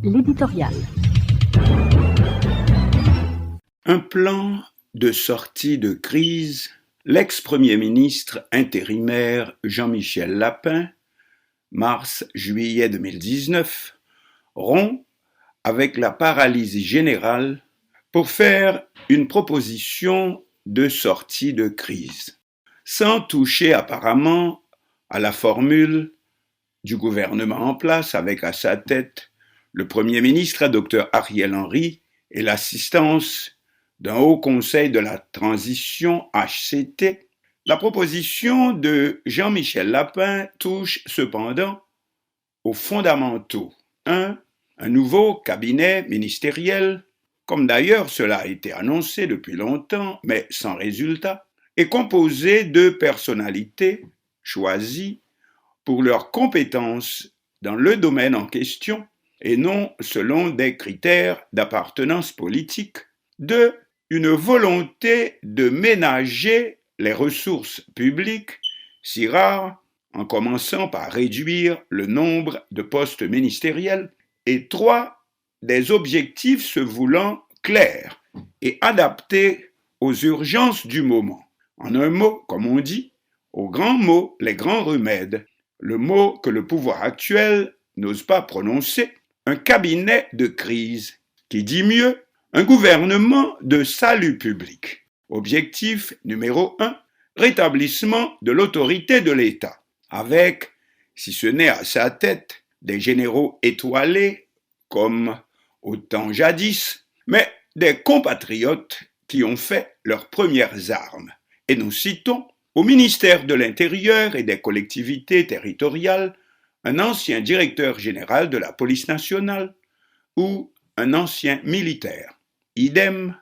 L'éditorial. Un plan de sortie de crise, l'ex-premier ministre intérimaire Jean-Michel Lapin, mars-juillet 2019, rompt avec la paralysie générale pour faire une proposition de sortie de crise, sans toucher apparemment à la formule du gouvernement en place avec à sa tête le Premier ministre, Dr Ariel Henry, et l'assistance d'un haut conseil de la transition HCT. La proposition de Jean-Michel Lapin touche cependant aux fondamentaux. 1. Un nouveau cabinet ministériel, comme d'ailleurs cela a été annoncé depuis longtemps, mais sans résultat, est composé de personnalités choisies pour leurs compétences dans le domaine en question et non selon des critères d'appartenance politique. 2. Une volonté de ménager les ressources publiques, si rares, en commençant par réduire le nombre de postes ministériels. Et 3. Des objectifs se voulant clairs et adaptés aux urgences du moment. En un mot, comme on dit, aux grands mots, les grands remèdes, le mot que le pouvoir actuel n'ose pas prononcer, un cabinet de crise, qui dit mieux, un gouvernement de salut public. Objectif numéro 1, rétablissement de l'autorité de l'État, avec, si ce n'est à sa tête, des généraux étoilés, comme au temps jadis, mais des compatriotes qui ont fait leurs premières armes. Et nous citons, au ministère de l'Intérieur et des collectivités territoriales, un ancien directeur général de la police nationale ou un ancien militaire. Idem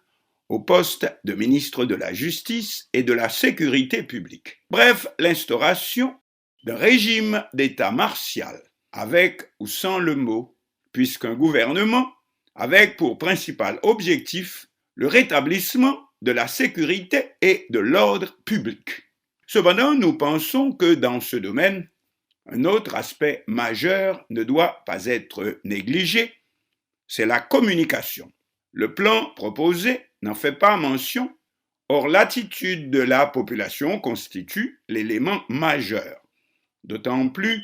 au poste de ministre de la Justice et de la Sécurité publique. Bref, l'instauration d'un régime d'état martial, avec ou sans le mot, puisqu'un gouvernement avec pour principal objectif le rétablissement de la sécurité et de l'ordre public. Cependant, nous pensons que dans ce domaine, un autre aspect majeur ne doit pas être négligé, c'est la communication. Le plan proposé n'en fait pas mention, or l'attitude de la population constitue l'élément majeur, d'autant plus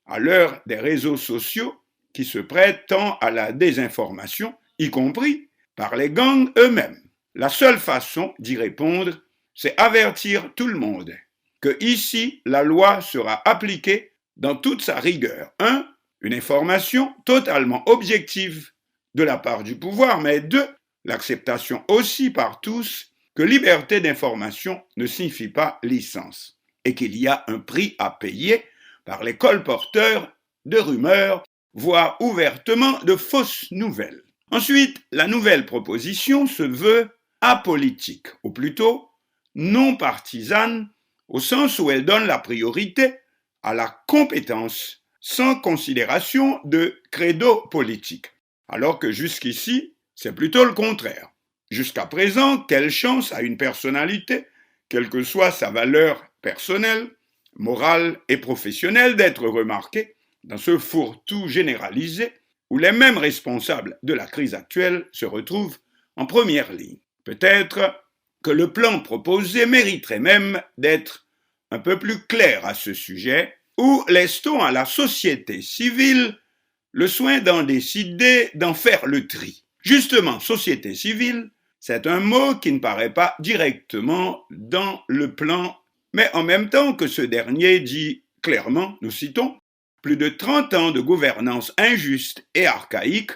à l'heure des réseaux sociaux qui se prêtent tant à la désinformation, y compris par les gangs eux-mêmes. La seule façon d'y répondre, c'est avertir tout le monde que ici, la loi sera appliquée dans toute sa rigueur. 1. Une information totalement objective de la part du pouvoir, mais 2. L'acceptation aussi par tous que liberté d'information ne signifie pas licence et qu'il y a un prix à payer par les colporteurs de rumeurs, voire ouvertement de fausses nouvelles. Ensuite, la nouvelle proposition se veut apolitique, ou plutôt non partisane, au sens où elle donne la priorité à la compétence, sans considération de credo politique, alors que jusqu'ici, c'est plutôt le contraire. Jusqu'à présent, quelle chance a une personnalité, quelle que soit sa valeur personnelle, morale et professionnelle, d'être remarquée dans ce fourre-tout généralisé où les mêmes responsables de la crise actuelle se retrouvent en première ligne. Peut-être que le plan proposé mériterait même d'être un peu plus clair à ce sujet, ou laisse-t-on à la société civile le soin d'en décider, d'en faire le tri. Justement, société civile, c'est un mot qui ne paraît pas directement dans le plan, mais en même temps que ce dernier dit clairement, nous citons, plus de 30 ans de gouvernance injuste et archaïque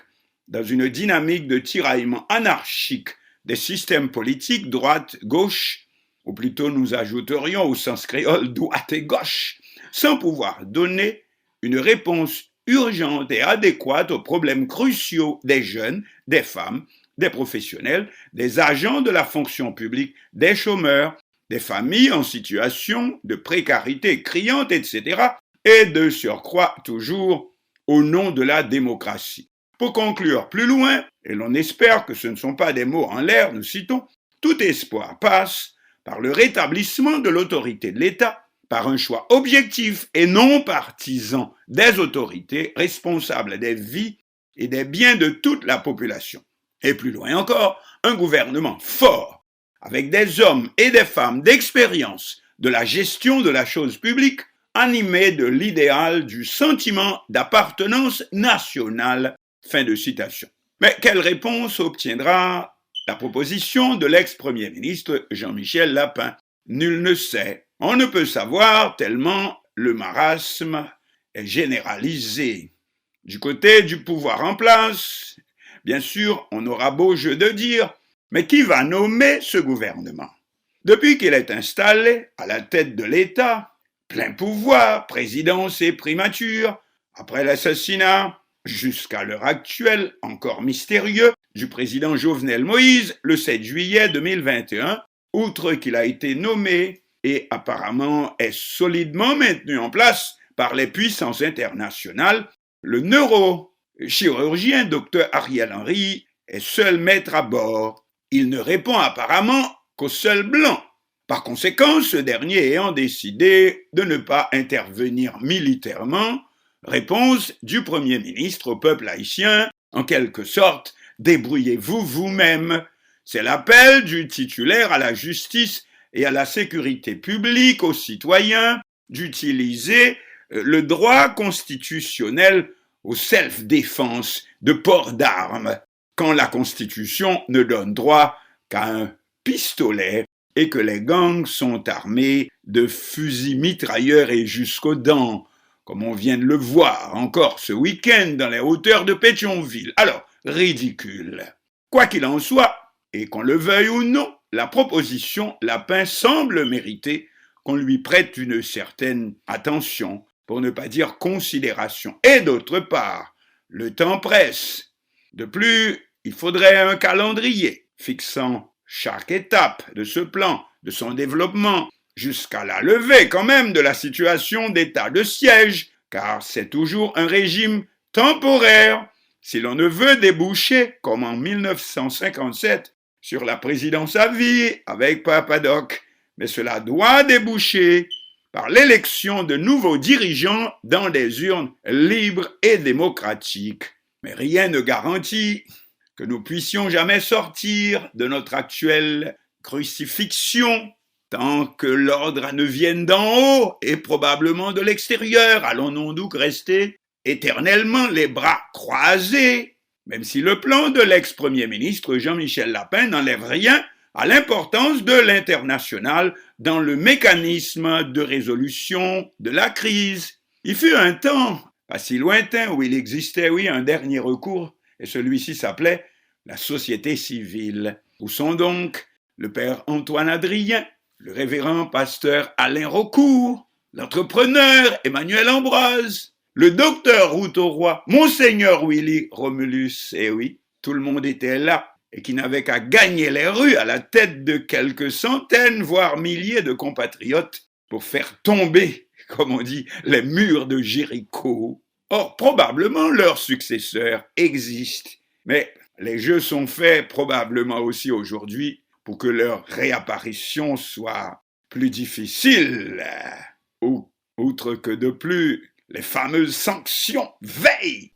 dans une dynamique de tiraillement anarchique des systèmes politiques droite-gauche, ou plutôt nous ajouterions au sens créole droite et gauche, sans pouvoir donner une réponse urgente et adéquate aux problèmes cruciaux des jeunes, des femmes, des professionnels, des agents de la fonction publique, des chômeurs, des familles en situation de précarité criante, etc., et de surcroît toujours au nom de la démocratie. Pour conclure plus loin, et l'on espère que ce ne sont pas des mots en l'air, nous citons, tout espoir passe par le rétablissement de l'autorité de l'État, par un choix objectif et non partisan des autorités responsables des vies et des biens de toute la population. Et plus loin encore, un gouvernement fort, avec des hommes et des femmes d'expérience de la gestion de la chose publique, animés de l'idéal du sentiment d'appartenance nationale. Fin de citation. Mais quelle réponse obtiendra la proposition de l'ex-premier ministre Jean-Michel Lapin? Nul ne sait. On ne peut savoir tellement le marasme est généralisé. Du côté du pouvoir en place, bien sûr, on aura beau jeu de dire, mais qui va nommer ce gouvernement? Depuis qu'il est installé à la tête de l'État, plein pouvoir, présidence et primature, après l'assassinat, jusqu'à l'heure actuelle, encore mystérieux, du président Jovenel Moïse, le 7 juillet 2021, outre qu'il a été nommé et apparemment est solidement maintenu en place par les puissances internationales, le neurochirurgien Dr Ariel Henry est seul maître à bord. Il ne répond apparemment qu'au seul blanc. Par conséquent, ce dernier ayant décidé de ne pas intervenir militairement, réponse du Premier ministre au peuple haïtien, en quelque sorte, débrouillez-vous vous-même. C'est l'appel du titulaire à la justice et à la sécurité publique aux citoyens d'utiliser le droit constitutionnel au self-défense de port d'armes, quand la Constitution ne donne droit qu'à un pistolet et que les gangs sont armés de fusils mitrailleurs et jusqu'aux dents, comme on vient de le voir encore ce week-end dans les hauteurs de Pétionville. Alors, ridicule. Quoi qu'il en soit, et qu'on le veuille ou non, la proposition Lapin semble mériter qu'on lui prête une certaine attention, pour ne pas dire considération. Et d'autre part, le temps presse. De plus, il faudrait un calendrier fixant chaque étape de ce plan, de son développement, jusqu'à la levée quand même de la situation d'état de siège, car c'est toujours un régime temporaire. Si l'on ne veut déboucher, comme en 1957, sur la présidence à vie avec Papadoc, mais cela doit déboucher par l'élection de nouveaux dirigeants dans des urnes libres et démocratiques. Mais rien ne garantit que nous puissions jamais sortir de notre actuelle crucifixion, tant que l'ordre ne vienne d'en haut et probablement de l'extérieur. Allons-nous donc rester éternellement les bras croisés, même si le plan de l'ex-premier ministre Jean-Michel Lapin n'enlève rien à l'importance de l'international dans le mécanisme de résolution de la crise. Il fut un temps, pas si lointain, où il existait, un dernier recours, et celui-ci s'appelait la société civile. Où sont donc le père Antoine Adrien, le révérend pasteur Alain Raucourt, l'entrepreneur Emmanuel Ambroise, le docteur Routouroi, Monseigneur Willy Romulus, et oui, tout le monde était là, et qui n'avait qu'à gagner les rues à la tête de quelques centaines, voire milliers de compatriotes pour faire tomber, comme on dit, les murs de Jéricho. Or, probablement, leurs successeurs existent, mais les jeux sont faits probablement aussi aujourd'hui pour que leur réapparition soit plus difficile. Outre que de plus, les fameuses sanctions veillent